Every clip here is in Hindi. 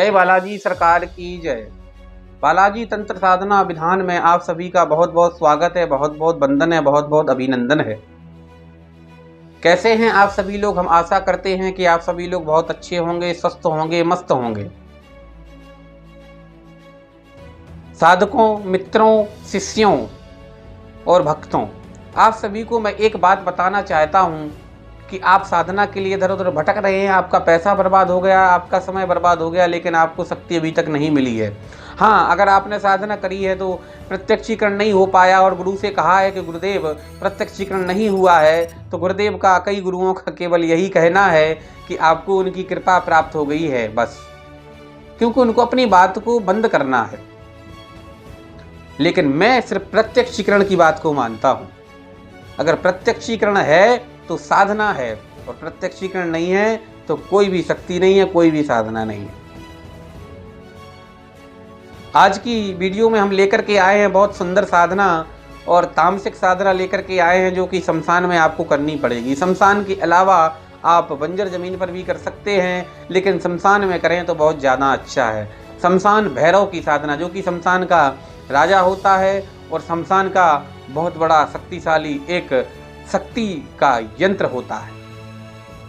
जय बालाजी सरकार की जय। बालाजी तंत्र साधना अभिधान में आप सभी का बहुत बहुत स्वागत है, बहुत बहुत वंदन है, बहुत बहुत अभिनंदन है। कैसे हैं आप सभी लोग? हम आशा करते हैं कि आप सभी लोग बहुत अच्छे होंगे, स्वस्थ होंगे, मस्त होंगे। साधकों, मित्रों, शिष्यों और भक्तों, आप सभी को मैं एक बात बताना चाहता हूं कि आप साधना के लिए इधर उधर भटक रहे हैं, आपका पैसा बर्बाद हो गया, आपका समय बर्बाद हो गया, लेकिन आपको शक्ति अभी तक नहीं मिली है। हाँ, अगर आपने साधना करी है तो प्रत्यक्षीकरण नहीं हो पाया और गुरु से कहा है कि गुरुदेव प्रत्यक्षीकरण नहीं हुआ है, तो गुरुदेव का, कई गुरुओं का केवल यही कहना है कि आपको उनकी कृपा प्राप्त हो गई है बस, क्योंकि उनको अपनी बात को बंद करना है। लेकिन मैं सिर्फ प्रत्यक्षीकरण की बात को मानता हूं। अगर प्रत्यक्षीकरण है तो साधना है, और प्रत्यक्षीकरण नहीं है तो कोई भी शक्ति नहीं है, कोई भी साधना नहीं है। आज की वीडियो में हम लेकर के आए हैं बहुत सुंदर साधना और तामसिक साधना लेकर के आए हैं, जो कि शमशान में आपको करनी पड़ेगी। शमशान के अलावा आप बंजर जमीन पर भी कर सकते हैं, लेकिन शमशान में करें तो बहुत ज़्यादा अच्छा है। शमशान भैरव की साधना, जो कि शमशान का राजा होता है और शमशान का बहुत बड़ा शक्तिशाली एक शक्ति का यंत्र होता है।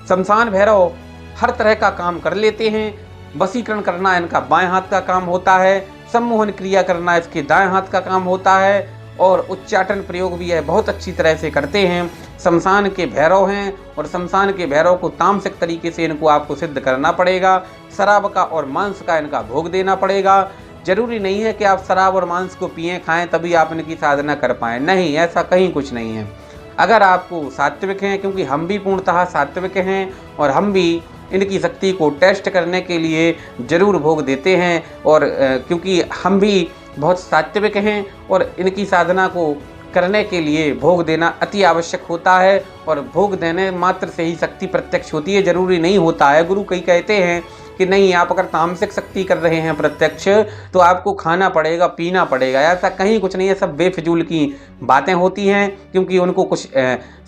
शमशान भैरव हर तरह का काम कर लेते हैं। वशीकरण करना इनका बाएं हाथ का काम होता है, सम्मोहन क्रिया करना इसके दाएं हाथ का काम होता है, और उच्चाटन प्रयोग भी है बहुत अच्छी तरह से करते हैं। शमशान के भैरव हैं और शमशान के भैरव को तामसिक तरीके से इनको आपको सिद्ध करना पड़ेगा। शराब का और मांस का इनका भोग देना पड़ेगा। जरूरी नहीं है कि आप शराब और मांस को पिएं खाएं तभी आप इनकी साधना कर पाएं, नहीं, ऐसा कहीं कुछ नहीं है। अगर आपको सात्विक हैं, क्योंकि हम भी पूर्णतः सात्विक हैं और हम भी इनकी शक्ति को टेस्ट करने के लिए जरूर भोग देते हैं, और क्योंकि हम भी बहुत सात्विक हैं और इनकी साधना को करने के लिए भोग देना अति आवश्यक होता है, और भोग देने मात्र से ही शक्ति प्रत्यक्ष होती है, जरूरी नहीं होता है। गुरु कई कहते हैं कि नहीं, आप अगर तामसिक शक्ति कर रहे हैं प्रत्यक्ष तो आपको खाना पड़ेगा, पीना पड़ेगा। ऐसा कहीं कुछ नहीं है, सब बेफिजूल की बातें होती हैं, क्योंकि उनको कुछ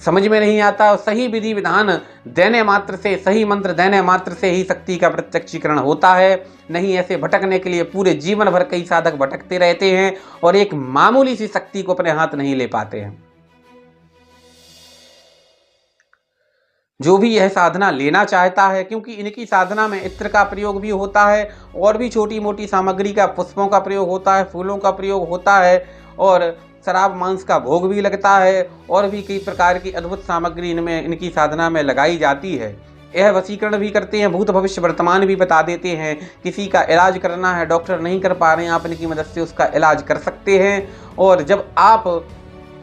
समझ में नहीं आता। सही विधि विधान देने मात्र से, सही मंत्र देने मात्र से ही शक्ति का प्रत्यक्षीकरण होता है। नहीं, ऐसे भटकने के लिए पूरे जीवन भर कई साधक भटकते रहते हैं और एक मामूली सी शक्ति को अपने हाथ नहीं ले पाते हैं। जो भी यह साधना लेना चाहता है, क्योंकि इनकी साधना में इत्र का प्रयोग भी होता है और भी छोटी मोटी सामग्री का, पुष्पों का प्रयोग होता है, फूलों का प्रयोग होता है, और शराब मांस का भोग भी लगता है, और भी कई प्रकार की अद्भुत सामग्री इनकी साधना में लगाई जाती है। यह वशीकरण भी करते हैं, भूत भविष्य वर्तमान भी बता देते हैं। किसी का इलाज करना है, डॉक्टर नहीं कर पा रहे हैं, आप इनकी मदद से उसका इलाज कर सकते हैं। और जब आप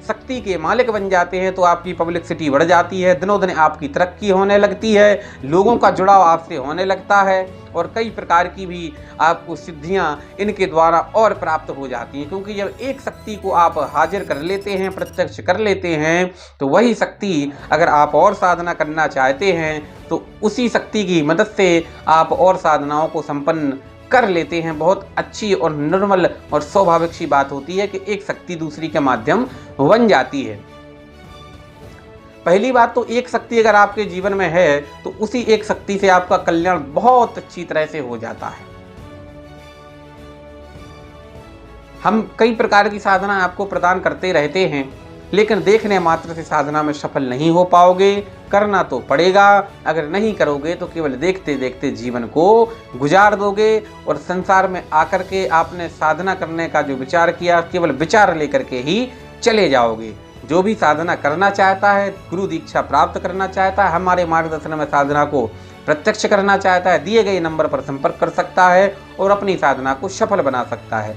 शक्ति के मालिक बन जाते हैं तो आपकी पब्लिसिटी बढ़ जाती है, दिनों दिन आपकी तरक्की होने लगती है, लोगों का जुड़ाव आपसे होने लगता है, और कई प्रकार की भी आपको सिद्धियां इनके द्वारा और प्राप्त हो जाती हैं। क्योंकि जब एक शक्ति को आप हाजिर कर लेते हैं, प्रत्यक्ष कर लेते हैं, तो वही शक्ति अगर आप और साधना करना चाहते हैं तो उसी शक्ति की मदद से आप और साधनाओं को संपन्न कर लेते हैं। बहुत अच्छी और निर्मल और स्वाभाविक सी बात होती है कि एक शक्ति दूसरी के माध्यम बन जाती है। पहली बात तो, एक शक्ति अगर आपके जीवन में है तो उसी एक शक्ति से आपका कल्याण बहुत अच्छी तरह से हो जाता है। हम कई प्रकार की साधना आपको प्रदान करते रहते हैं, लेकिन देखने मात्र से साधना में सफल नहीं हो पाओगे। करना तो पड़ेगा, अगर नहीं करोगे तो केवल देखते देखते जीवन को गुजार दोगे, और संसार में आकर के आपने साधना करने का जो विचार किया, केवल विचार लेकर के ही चले जाओगे। जो भी साधना करना चाहता है, गुरु दीक्षा प्राप्त करना चाहता है, हमारे मार्गदर्शन में साधना को प्रत्यक्ष करना चाहता है, दिए गए नंबर पर संपर्क कर सकता है और अपनी साधना को सफल बना सकता है।